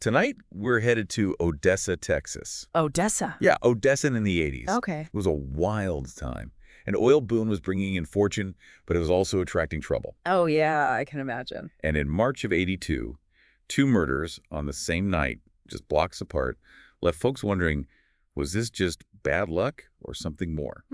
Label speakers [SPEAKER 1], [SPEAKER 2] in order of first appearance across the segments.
[SPEAKER 1] Tonight, we're headed to Odessa, Texas.
[SPEAKER 2] Odessa.
[SPEAKER 1] Yeah, Odessa in the 80s.
[SPEAKER 2] Okay.
[SPEAKER 1] It was a wild time. An oil boom was bringing in fortune, but it was also attracting trouble.
[SPEAKER 2] Oh, yeah, I can imagine.
[SPEAKER 1] And in March of 82, two murders on the same night, just blocks apart, left folks wondering, was this just bad luck or something more?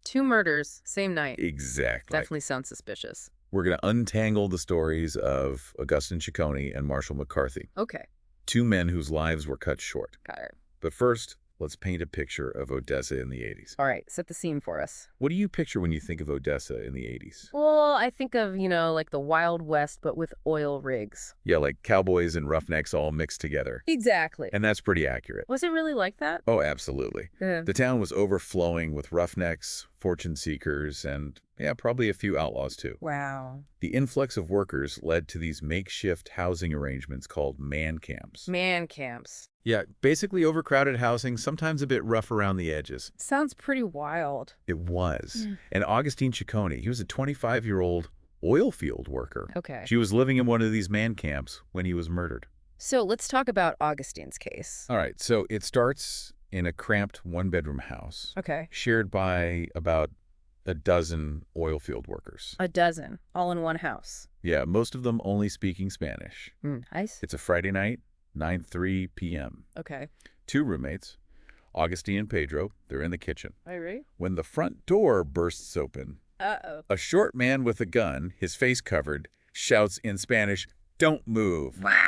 [SPEAKER 2] Two murders, same night.
[SPEAKER 1] Exactly.
[SPEAKER 2] Definitely sounds suspicious.
[SPEAKER 1] We're going to untangle the stories of Augustine Ciccone and Marshall McCarthy,
[SPEAKER 2] Okay,
[SPEAKER 1] two men whose lives were cut short.
[SPEAKER 2] got it.
[SPEAKER 1] But first, let's paint a picture of Odessa in the 80s.
[SPEAKER 2] All right, set the scene for us.
[SPEAKER 1] What do you picture when you think of Odessa in the 80s?
[SPEAKER 2] Well, I think of, like the Wild West, but with oil rigs.
[SPEAKER 1] Yeah, like cowboys and roughnecks all mixed together.
[SPEAKER 2] Exactly.
[SPEAKER 1] And that's pretty accurate.
[SPEAKER 2] Was it really like that?
[SPEAKER 1] Oh, absolutely.
[SPEAKER 2] Yeah.
[SPEAKER 1] The town was overflowing with roughnecks, fortune seekers, and probably a few outlaws too.
[SPEAKER 2] Wow.
[SPEAKER 1] The influx of workers led to these makeshift housing arrangements called man camps.
[SPEAKER 2] Man camps.
[SPEAKER 1] Yeah, basically overcrowded housing, sometimes a bit rough around the edges.
[SPEAKER 2] Sounds pretty wild.
[SPEAKER 1] It was. And Augustine Ciccone, he was a 25-year-old oil field worker.
[SPEAKER 2] Okay.
[SPEAKER 1] She was living in one of these man camps when he was murdered.
[SPEAKER 2] So let's talk about Augustine's case.
[SPEAKER 1] All right, so it starts in a cramped one-bedroom house
[SPEAKER 2] Okay.
[SPEAKER 1] shared by about a dozen oil field workers.
[SPEAKER 2] A dozen, all in one house.
[SPEAKER 1] Yeah, most of them only speaking Spanish.
[SPEAKER 2] Nice.
[SPEAKER 1] It's a Friday night, 9:03 p.m.
[SPEAKER 2] Okay.
[SPEAKER 1] Two roommates, Augustine and Pedro, they're in the kitchen.
[SPEAKER 2] All right.
[SPEAKER 1] When the front door bursts open,
[SPEAKER 2] Uh-oh.
[SPEAKER 1] a short man with a gun, his face covered, shouts in Spanish, "Don't move."
[SPEAKER 2] Wow.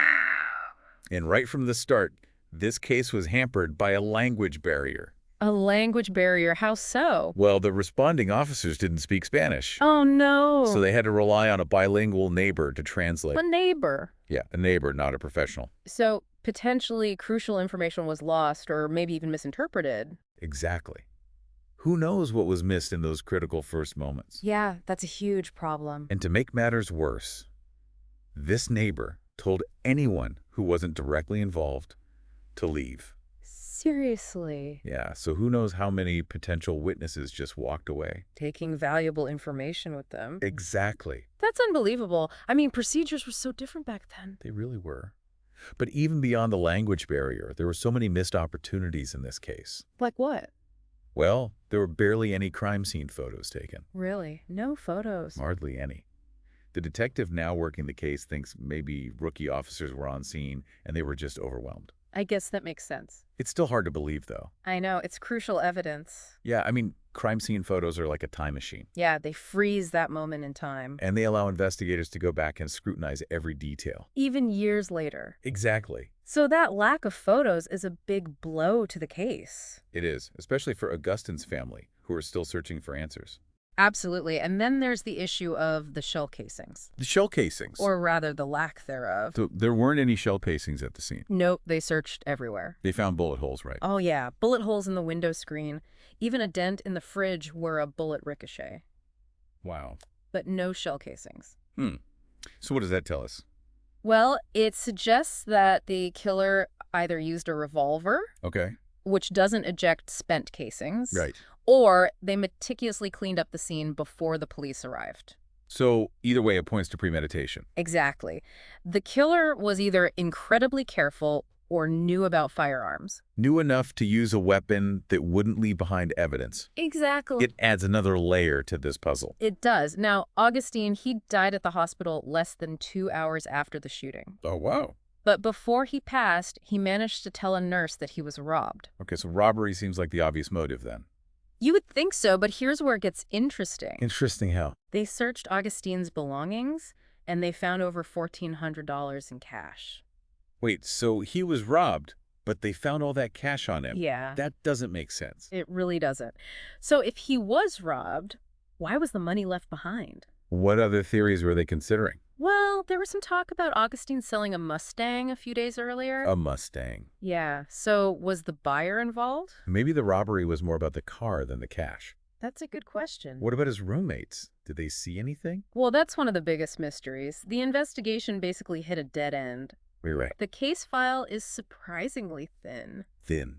[SPEAKER 1] And right from the start, this case was hampered by a language barrier.
[SPEAKER 2] A language barrier. How so?
[SPEAKER 1] Well, the responding officers didn't speak Spanish.
[SPEAKER 2] Oh, no.
[SPEAKER 1] So they had to rely on a bilingual neighbor to translate.
[SPEAKER 2] A neighbor.
[SPEAKER 1] Yeah, a neighbor, not a professional.
[SPEAKER 2] So potentially crucial information was lost or maybe even misinterpreted.
[SPEAKER 1] Exactly. Who knows what was missed in those critical first moments?
[SPEAKER 2] Yeah, that's a huge problem.
[SPEAKER 1] And to make matters worse, this neighbor told anyone who wasn't directly involved to leave.
[SPEAKER 2] Seriously.
[SPEAKER 1] Yeah, so who knows how many potential witnesses just walked away.
[SPEAKER 2] Taking valuable information with them.
[SPEAKER 1] Exactly.
[SPEAKER 2] That's unbelievable. I mean, procedures were so different back then.
[SPEAKER 1] They really were. But even beyond the language barrier, there were so many missed opportunities in this case.
[SPEAKER 2] Like what?
[SPEAKER 1] Well, there were barely any crime scene photos taken.
[SPEAKER 2] Really? No photos.
[SPEAKER 1] Hardly any. The detective now working the case thinks maybe rookie officers were on scene and they were just overwhelmed.
[SPEAKER 2] I guess that makes sense.
[SPEAKER 1] It's still hard to believe, though.
[SPEAKER 2] I know, it's crucial evidence.
[SPEAKER 1] Yeah, I mean, crime scene photos are like a time machine.
[SPEAKER 2] Yeah, they freeze that moment in time.
[SPEAKER 1] And they allow investigators to go back and scrutinize every detail.
[SPEAKER 2] Even years later.
[SPEAKER 1] Exactly.
[SPEAKER 2] So that lack of photos is a big blow to the case.
[SPEAKER 1] It is, especially for Augustine's family, who are still searching for answers.
[SPEAKER 2] Absolutely. And then there's the issue of the shell casings.
[SPEAKER 1] The shell casings.
[SPEAKER 2] Or rather, the lack thereof.
[SPEAKER 1] So there weren't any shell casings at the scene.
[SPEAKER 2] Nope, they searched everywhere.
[SPEAKER 1] They found bullet holes, right?
[SPEAKER 2] Oh yeah, bullet holes in the window screen. Even a dent in the fridge where a bullet ricochet.
[SPEAKER 1] Wow.
[SPEAKER 2] But no shell casings.
[SPEAKER 1] So what does that tell us?
[SPEAKER 2] Well, it suggests that the killer either used a revolver,
[SPEAKER 1] Okay.
[SPEAKER 2] which doesn't eject spent casings,
[SPEAKER 1] Right.
[SPEAKER 2] or they meticulously cleaned up the scene before the police arrived.
[SPEAKER 1] So either way, it points to premeditation.
[SPEAKER 2] Exactly. The killer was either incredibly careful or knew about firearms.
[SPEAKER 1] Knew enough to use a weapon that wouldn't leave behind evidence.
[SPEAKER 2] Exactly.
[SPEAKER 1] It adds another layer to this puzzle.
[SPEAKER 2] It does. Now, Augustine, he died at the hospital less than 2 hours after the shooting.
[SPEAKER 1] Oh, wow.
[SPEAKER 2] But before he passed, he managed to tell a nurse that he was robbed.
[SPEAKER 1] Okay, so robbery seems like the obvious motive then.
[SPEAKER 2] You would think so, but here's where it gets interesting.
[SPEAKER 1] Interesting how.
[SPEAKER 2] They searched Augustine's belongings, and they found over $1,400 in cash.
[SPEAKER 1] Wait, so he was robbed, but they found all that cash on him.
[SPEAKER 2] Yeah.
[SPEAKER 1] That doesn't make sense.
[SPEAKER 2] It really doesn't. So if he was robbed, why was the money left behind?
[SPEAKER 1] What other theories were they considering?
[SPEAKER 2] Well, there was some talk about Augustine selling a Mustang a few days earlier.
[SPEAKER 1] A Mustang.
[SPEAKER 2] Yeah, so was the buyer involved?
[SPEAKER 1] Maybe the robbery was more about the car than the cash.
[SPEAKER 2] That's a good question.
[SPEAKER 1] What about his roommates? Did they see anything?
[SPEAKER 2] Well, that's one of the biggest mysteries. The investigation basically hit a dead end.
[SPEAKER 1] We're right.
[SPEAKER 2] The case file is surprisingly thin.
[SPEAKER 1] Thin.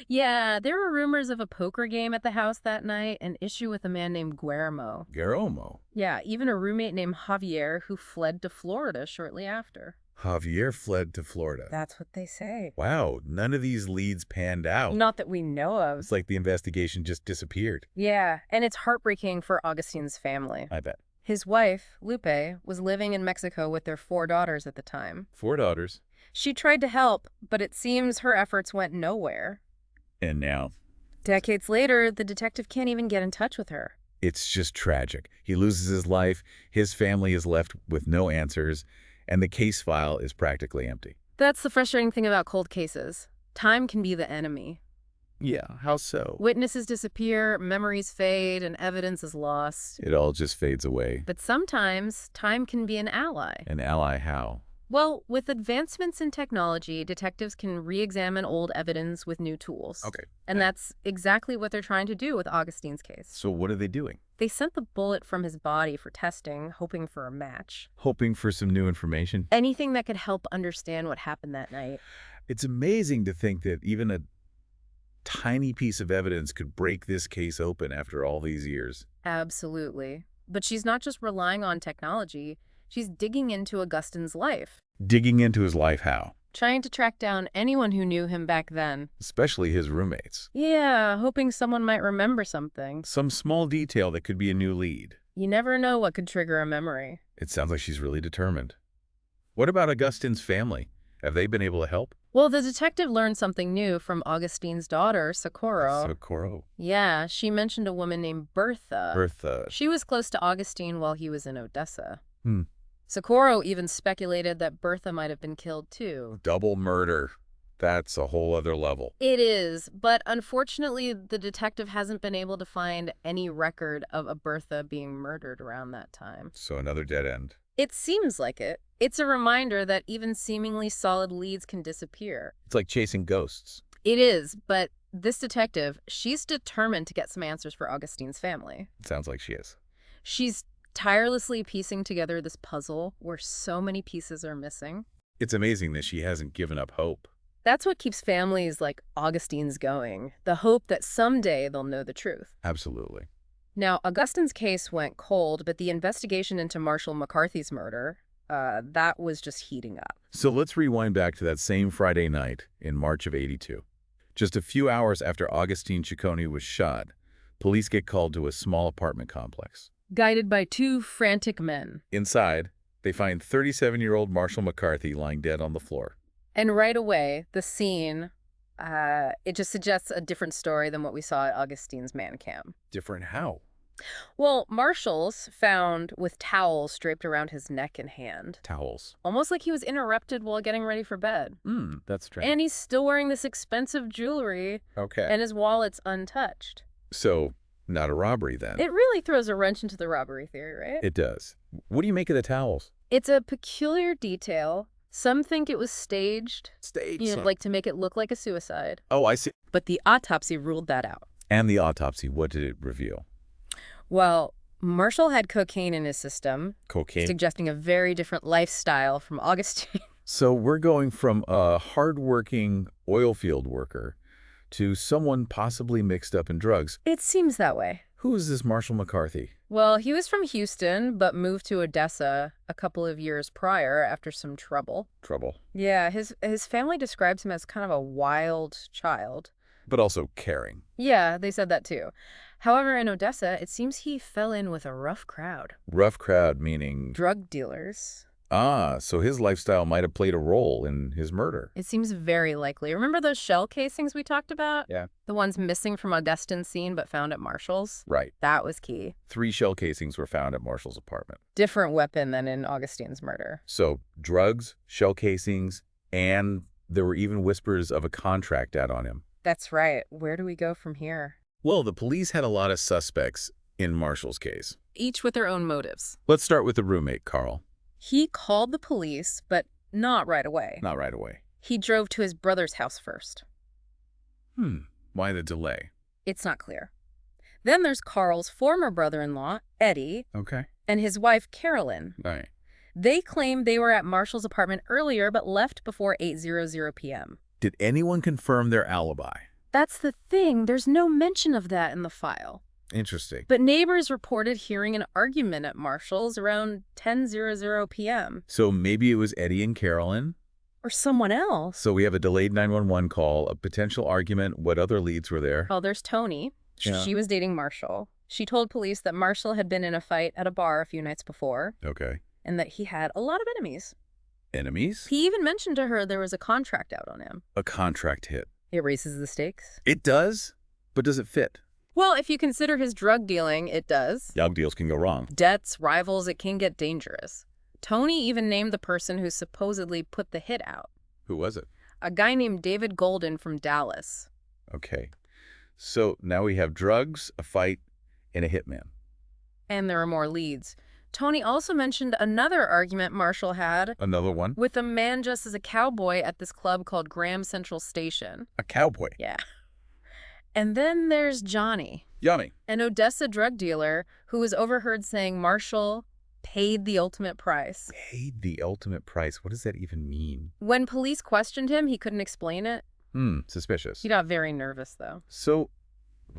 [SPEAKER 2] Yeah, there were rumors of a poker game at the house that night, an issue with a man named Guillermo.
[SPEAKER 1] Guillermo.
[SPEAKER 2] Yeah, even a roommate named Javier who fled to Florida shortly after.
[SPEAKER 1] Javier fled to Florida.
[SPEAKER 2] That's what they say.
[SPEAKER 1] Wow, none of these leads panned out.
[SPEAKER 2] Not that we know of.
[SPEAKER 1] It's like the investigation just disappeared.
[SPEAKER 2] Yeah, and it's heartbreaking for Augustine's family.
[SPEAKER 1] I bet.
[SPEAKER 2] His wife, Lupe, was living in Mexico with their 4 daughters at the time.
[SPEAKER 1] 4 daughters.
[SPEAKER 2] She tried to help, but it seems her efforts went nowhere.
[SPEAKER 1] And now?
[SPEAKER 2] Decades later, the detective can't even get in touch with her.
[SPEAKER 1] It's just tragic. He loses his life, his family is left with no answers, and the case file is practically empty.
[SPEAKER 2] That's the frustrating thing about cold cases. Time can be the enemy.
[SPEAKER 1] Yeah, how so?
[SPEAKER 2] Witnesses disappear, memories fade, and evidence is lost.
[SPEAKER 1] It all just fades away.
[SPEAKER 2] But sometimes, time can be an ally.
[SPEAKER 1] An ally how?
[SPEAKER 2] Well, with advancements in technology, detectives can re-examine old evidence with new tools.
[SPEAKER 1] Okay.
[SPEAKER 2] And that's exactly what they're trying to do with Augustine's case.
[SPEAKER 1] So what are they doing?
[SPEAKER 2] They sent the bullet from his body for testing, hoping for a match.
[SPEAKER 1] Hoping for some new information?
[SPEAKER 2] Anything that could help understand what happened that night.
[SPEAKER 1] It's amazing to think that even a tiny piece of evidence could break this case open after all these years.
[SPEAKER 2] Absolutely. But she's not just relying on technology. She's digging into Augustine's life.
[SPEAKER 1] Digging into his life how?
[SPEAKER 2] Trying to track down anyone who knew him back then.
[SPEAKER 1] Especially his roommates.
[SPEAKER 2] Yeah, hoping someone might remember something.
[SPEAKER 1] Some small detail that could be a new lead.
[SPEAKER 2] You never know what could trigger a memory.
[SPEAKER 1] It sounds like she's really determined. What about Augustine's family? Have they been able to help?
[SPEAKER 2] Well, the detective learned something new from Augustine's daughter, Socorro.
[SPEAKER 1] Socorro.
[SPEAKER 2] Yeah, she mentioned a woman named Bertha.
[SPEAKER 1] Bertha.
[SPEAKER 2] She was close to Augustine while he was in Odessa.
[SPEAKER 1] Hmm.
[SPEAKER 2] Socorro even speculated that Bertha might have been killed too.
[SPEAKER 1] Double murder. That's a whole other level.
[SPEAKER 2] It is, but unfortunately, the detective hasn't been able to find any record of a Bertha being murdered around that time.
[SPEAKER 1] So another dead end.
[SPEAKER 2] It seems like it. It's a reminder that even seemingly solid leads can disappear.
[SPEAKER 1] It's like chasing ghosts.
[SPEAKER 2] It is, but this detective, she's determined to get some answers for Augustine's family.
[SPEAKER 1] It sounds like she is.
[SPEAKER 2] She's tirelessly piecing together this puzzle where so many pieces are missing.
[SPEAKER 1] It's amazing that she hasn't given up hope.
[SPEAKER 2] That's what keeps families like Augustine's going, the hope that someday they'll know the truth.
[SPEAKER 1] Absolutely.
[SPEAKER 2] Now, Augustine's case went cold, but the investigation into Marshall McCarthy's murder, that was just heating up.
[SPEAKER 1] So let's rewind back to that same Friday night in March of '82. Just a few hours after Augustine Ciccone was shot, police get called to a small apartment complex.
[SPEAKER 2] Guided by 2 frantic men.
[SPEAKER 1] Inside, they find 37-year-old Marshall McCarthy lying dead on the floor.
[SPEAKER 2] And right away, the scene, it just suggests a different story than what we saw at Augustine's man cam.
[SPEAKER 1] Different how?
[SPEAKER 2] Well, Marshall's found with towels draped around his neck and hand.
[SPEAKER 1] Towels.
[SPEAKER 2] Almost like he was interrupted while getting ready for bed.
[SPEAKER 1] That's strange.
[SPEAKER 2] And he's still wearing this expensive jewelry.
[SPEAKER 1] Okay.
[SPEAKER 2] And his wallet's untouched.
[SPEAKER 1] So, not a robbery then?
[SPEAKER 2] It really throws a wrench into the robbery theory, right?
[SPEAKER 1] It does. What do you make of the towels?
[SPEAKER 2] It's a peculiar detail. Some think it was staged.
[SPEAKER 1] Staged?
[SPEAKER 2] You know, like to make it look like a suicide.
[SPEAKER 1] Oh, I see.
[SPEAKER 2] But the autopsy ruled that out.
[SPEAKER 1] And the autopsy, what did it reveal?
[SPEAKER 2] Well, Marshall had cocaine in his system.
[SPEAKER 1] Cocaine?
[SPEAKER 2] Suggesting a very different lifestyle from Augustine.
[SPEAKER 1] So we're going from a hardworking oil field worker to someone possibly mixed up in drugs.
[SPEAKER 2] It seems that way.
[SPEAKER 1] Who is this Marshall McCarthy?
[SPEAKER 2] Well, he was from Houston, but moved to Odessa a couple of years prior after some trouble.
[SPEAKER 1] Trouble.
[SPEAKER 2] Yeah, his family describes him as kind of a wild child.
[SPEAKER 1] But also caring.
[SPEAKER 2] Yeah, they said that too. However, in Odessa, it seems he fell in with a rough crowd.
[SPEAKER 1] Rough crowd meaning?
[SPEAKER 2] Drug dealers.
[SPEAKER 1] Ah, so his lifestyle might have played a role in his murder.
[SPEAKER 2] It seems very likely. Remember those shell casings we talked about?
[SPEAKER 1] Yeah.
[SPEAKER 2] The ones missing from Augustine's scene but found at Marshall's?
[SPEAKER 1] Right.
[SPEAKER 2] That was key.
[SPEAKER 1] 3 shell casings were found at Marshall's apartment.
[SPEAKER 2] Different weapon than in Augustine's murder.
[SPEAKER 1] So, drugs, shell casings, and there were even whispers of a contract out on him.
[SPEAKER 2] That's right. Where do we go from here?
[SPEAKER 1] Well, the police had a lot of suspects in Marshall's case.
[SPEAKER 2] Each with their own motives.
[SPEAKER 1] Let's start with the roommate, Carl.
[SPEAKER 2] He called the police, but not right away.
[SPEAKER 1] Not right away.
[SPEAKER 2] He drove to his brother's house first.
[SPEAKER 1] Why the delay?
[SPEAKER 2] It's not clear. Then there's Carl's former brother-in-law, Eddie,
[SPEAKER 1] Okay.
[SPEAKER 2] and his wife, Carolyn.
[SPEAKER 1] Right.
[SPEAKER 2] They claim they were at Marshall's apartment earlier but left before 8:00 p.m.
[SPEAKER 1] Did anyone confirm their alibi?
[SPEAKER 2] That's the thing. There's no mention of that in the file.
[SPEAKER 1] Interesting.
[SPEAKER 2] But neighbors reported hearing an argument at Marshall's around 10:00 p.m.
[SPEAKER 1] So maybe it was Eddie and Carolyn.
[SPEAKER 2] Or someone else.
[SPEAKER 1] So we have a delayed 911 call, a potential argument. What other leads were there?
[SPEAKER 2] Well, there's Tony.
[SPEAKER 1] Yeah.
[SPEAKER 2] She was dating Marshall. She told police that Marshall had been in a fight at a bar a few nights before.
[SPEAKER 1] Okay.
[SPEAKER 2] And that he had a lot of enemies.
[SPEAKER 1] Enemies?
[SPEAKER 2] He even mentioned to her there was a contract out on him.
[SPEAKER 1] A contract hit.
[SPEAKER 2] It raises the stakes.
[SPEAKER 1] It does? But does it fit?
[SPEAKER 2] Well, if you consider his drug dealing, it does.
[SPEAKER 1] Drug deals can go wrong.
[SPEAKER 2] Debts, rivals, it can get dangerous. Tony even named the person who supposedly put the hit out.
[SPEAKER 1] Who was it?
[SPEAKER 2] A guy named David Golden from Dallas.
[SPEAKER 1] Okay. So now we have drugs, a fight, and a hitman.
[SPEAKER 2] And there are more leads. Tony also mentioned another argument Marshall had
[SPEAKER 1] Another one?
[SPEAKER 2] with a man dressed as a cowboy at this club called Graham Central Station.
[SPEAKER 1] A cowboy.
[SPEAKER 2] Yeah. And then there's Johnny,
[SPEAKER 1] Yummy.
[SPEAKER 2] an Odessa drug dealer who was overheard saying Marshall paid the ultimate price.
[SPEAKER 1] Paid the ultimate price. What does that even mean?
[SPEAKER 2] When police questioned him, he couldn't explain it.
[SPEAKER 1] Suspicious.
[SPEAKER 2] He got very nervous, though.
[SPEAKER 1] So,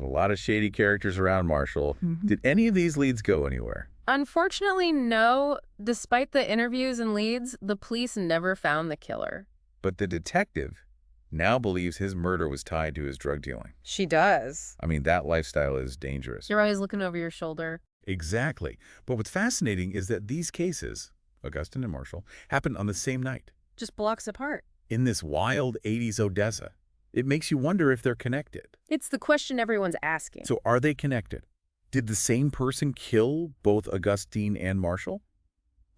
[SPEAKER 1] a lot of shady characters around Marshall. Did any of these leads go anywhere?
[SPEAKER 2] Unfortunately, no. Despite the interviews and leads, the police never found the killer.
[SPEAKER 1] But the detective now believes his murder was tied to his drug dealing.
[SPEAKER 2] She does.
[SPEAKER 1] I mean, that lifestyle is dangerous.
[SPEAKER 2] You're always looking over your shoulder.
[SPEAKER 1] Exactly. But what's fascinating is that these cases, Augustine and Marshall, happened on the same night.
[SPEAKER 2] Just blocks apart.
[SPEAKER 1] In this wild 80s Odessa. It makes you wonder if they're connected.
[SPEAKER 2] It's the question everyone's asking.
[SPEAKER 1] So are they connected? Did the same person kill both Augustine and Marshall?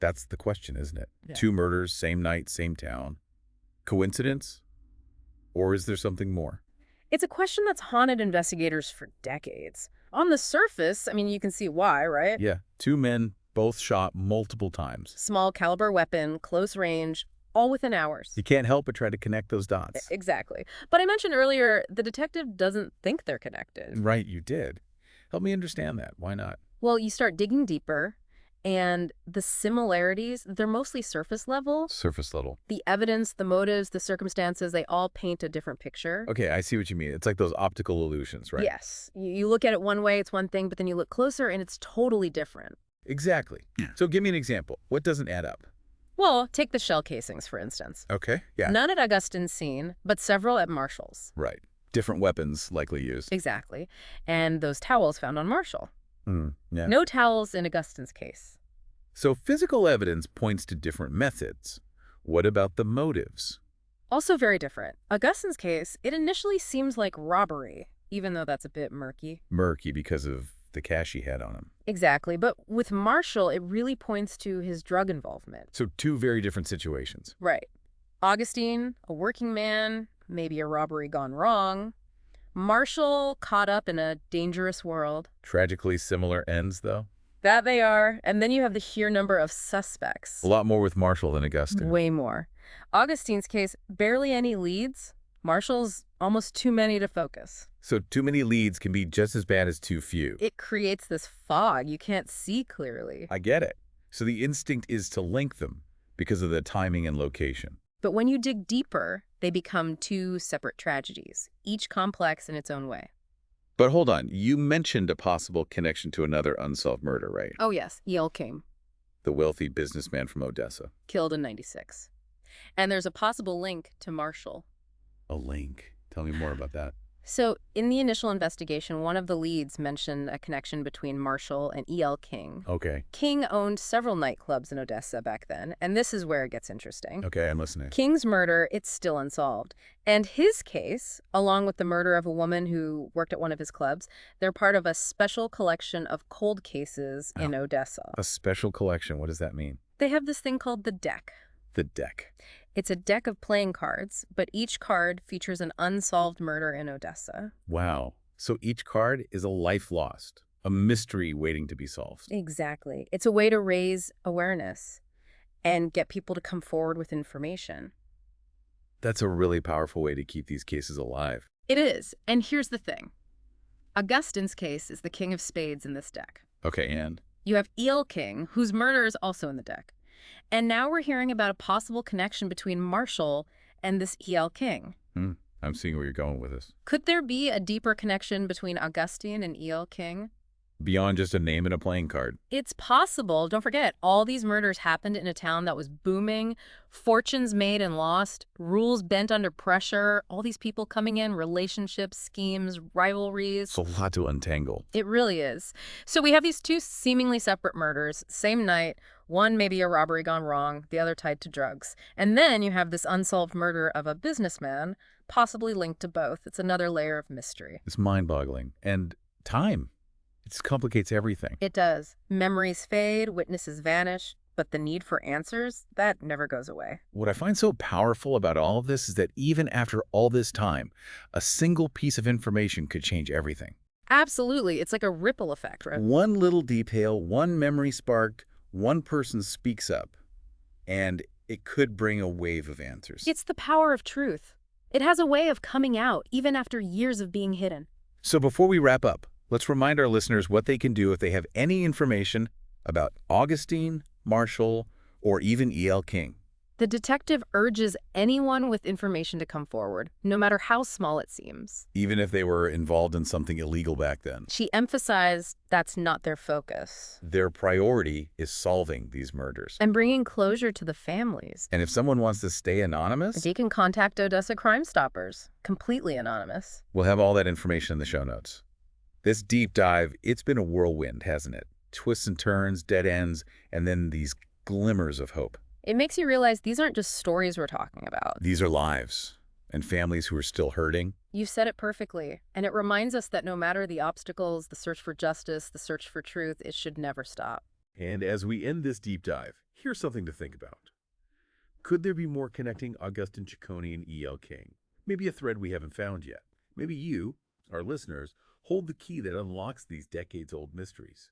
[SPEAKER 1] That's the question, isn't it?
[SPEAKER 2] Yeah.
[SPEAKER 1] 2 murders, same night, same town. Coincidence? Or is there something more?
[SPEAKER 2] It's a question that's haunted investigators for decades. On the surface, I mean, you can see why, right?
[SPEAKER 1] Yeah, 2 men, both shot multiple times.
[SPEAKER 2] Small caliber weapon, close range, all within hours.
[SPEAKER 1] You can't help but try to connect those dots.
[SPEAKER 2] Exactly. But I mentioned earlier, the detective doesn't think they're connected.
[SPEAKER 1] Right, you did. Help me understand that. Why not?
[SPEAKER 2] Well, you start digging deeper, and the similarities, they're mostly surface level.
[SPEAKER 1] Surface level.
[SPEAKER 2] The evidence, the motives, the circumstances, they all paint a different picture.
[SPEAKER 1] Okay, I see what you mean. It's like those optical illusions, right?
[SPEAKER 2] Yes. You look at it one way, it's one thing, but then you look closer, and it's totally different.
[SPEAKER 1] Exactly. So give me an example. What doesn't add up?
[SPEAKER 2] Well, take the shell casings, for instance.
[SPEAKER 1] Okay, yeah.
[SPEAKER 2] None at Augustine's scene, but several at Marshall's.
[SPEAKER 1] Right. Different weapons likely used.
[SPEAKER 2] Exactly. And those towels found on Marshall.
[SPEAKER 1] Yeah.
[SPEAKER 2] No towels in Augustine's case.
[SPEAKER 1] So physical evidence points to different methods. What about the motives?
[SPEAKER 2] Also very different. Augustine's case, it initially seems like robbery, even though that's a bit murky.
[SPEAKER 1] Murky because of the cash he had on him.
[SPEAKER 2] Exactly. But with Marshall, it really points to his drug involvement.
[SPEAKER 1] So 2 very different situations.
[SPEAKER 2] Right. Augustine, a working man, maybe a robbery gone wrong. Marshall caught up in a dangerous world.
[SPEAKER 1] Tragically similar ends, though?
[SPEAKER 2] That they are. And then you have the sheer number of suspects.
[SPEAKER 1] A lot more with Marshall than Augustine.
[SPEAKER 2] Way more. Augustine's case, barely any leads. Marshall's almost too many to focus.
[SPEAKER 1] So too many leads can be just as bad as too few.
[SPEAKER 2] It creates this fog. You can't see clearly.
[SPEAKER 1] I get it. So the instinct is to link them because of the timing and location.
[SPEAKER 2] But when you dig deeper, they become 2 separate tragedies, each complex in its own way.
[SPEAKER 1] But hold on, you mentioned a possible connection to another unsolved murder, right?
[SPEAKER 2] Oh yes, E.L. King,
[SPEAKER 1] The wealthy businessman from Odessa.
[SPEAKER 2] killed in '96. And there's a possible link to Marshall.
[SPEAKER 1] A link. Tell me more about that.
[SPEAKER 2] So in the initial investigation, one of the leads mentioned a connection between Marshall and E.L. King.
[SPEAKER 1] Okay.
[SPEAKER 2] King owned several nightclubs in Odessa back then, and this is where it gets interesting.
[SPEAKER 1] Okay, I'm listening.
[SPEAKER 2] King's murder, it's still unsolved. And his case, along with the murder of a woman who worked at one of his clubs, they're part of a special collection of cold cases in Odessa.
[SPEAKER 1] A special collection. What does that mean?
[SPEAKER 2] They have this thing called the deck.
[SPEAKER 1] The deck.
[SPEAKER 2] It's a deck of playing cards, but each card features an unsolved murder in Odessa.
[SPEAKER 1] Wow. So each card is a life lost, a mystery waiting to be solved.
[SPEAKER 2] Exactly. It's a way to raise awareness and get people to come forward with information.
[SPEAKER 1] That's a really powerful way to keep these cases alive.
[SPEAKER 2] It is. And here's the thing. Augustine's case is the king of spades in this deck.
[SPEAKER 1] Okay, and?
[SPEAKER 2] You have E.L. King, whose murder is also in the deck. And now we're hearing about a possible connection between Marshall and this E.L. King.
[SPEAKER 1] I'm seeing where you're going with this.
[SPEAKER 2] Could there be a deeper connection between Augustine and E.L. King?
[SPEAKER 1] Beyond just a name and a playing card.
[SPEAKER 2] It's possible. Don't forget, all these murders happened in a town that was booming, fortunes made and lost, rules bent under pressure, all these people coming in, relationships, schemes, rivalries.
[SPEAKER 1] It's a lot to untangle.
[SPEAKER 2] It really is. So we have these two seemingly separate murders, same night, one maybe a robbery gone wrong, the other tied to drugs. And then you have this unsolved murder of a businessman, possibly linked to both. It's another layer of mystery.
[SPEAKER 1] It's mind-boggling. And time. It just complicates everything.
[SPEAKER 2] It does. Memories fade, witnesses vanish, but the need for answers, that never goes away.
[SPEAKER 1] What I find so powerful about all of this is that even after all this time, a single piece of information could change everything.
[SPEAKER 2] Absolutely. It's like a ripple effect, right?
[SPEAKER 1] One little detail, one memory sparked, one person speaks up, and it could bring a wave of answers.
[SPEAKER 2] It's the power of truth. It has a way of coming out, even after years of being hidden.
[SPEAKER 1] So before we wrap up, let's remind our listeners what they can do if they have any information about Augustine, Marshall, or even E.L. King.
[SPEAKER 2] The detective urges anyone with information to come forward, no matter how small it seems.
[SPEAKER 1] Even if they were involved in something illegal back then.
[SPEAKER 2] She emphasized that's not their focus.
[SPEAKER 1] Their priority is solving these murders.
[SPEAKER 2] And bringing closure to the families.
[SPEAKER 1] And if someone wants to stay anonymous,
[SPEAKER 2] They can contact Odessa Crime Stoppers, completely anonymous.
[SPEAKER 1] we'll have all that information in the show notes. This deep dive, it's been a whirlwind, hasn't it? Twists and turns, dead ends, and then these glimmers of hope.
[SPEAKER 2] It makes you realize these aren't just stories we're talking about.
[SPEAKER 1] These are lives and families who are still hurting.
[SPEAKER 2] You said it perfectly. And it reminds us that no matter the obstacles, the search for justice, the search for truth, it should never stop.
[SPEAKER 1] And as we end this deep dive, here's something to think about. Could there be more connecting Augustine Ciccone and E.L. King? Maybe a thread we haven't found yet. Maybe you, our listeners, hold the key that unlocks these decades-old mysteries.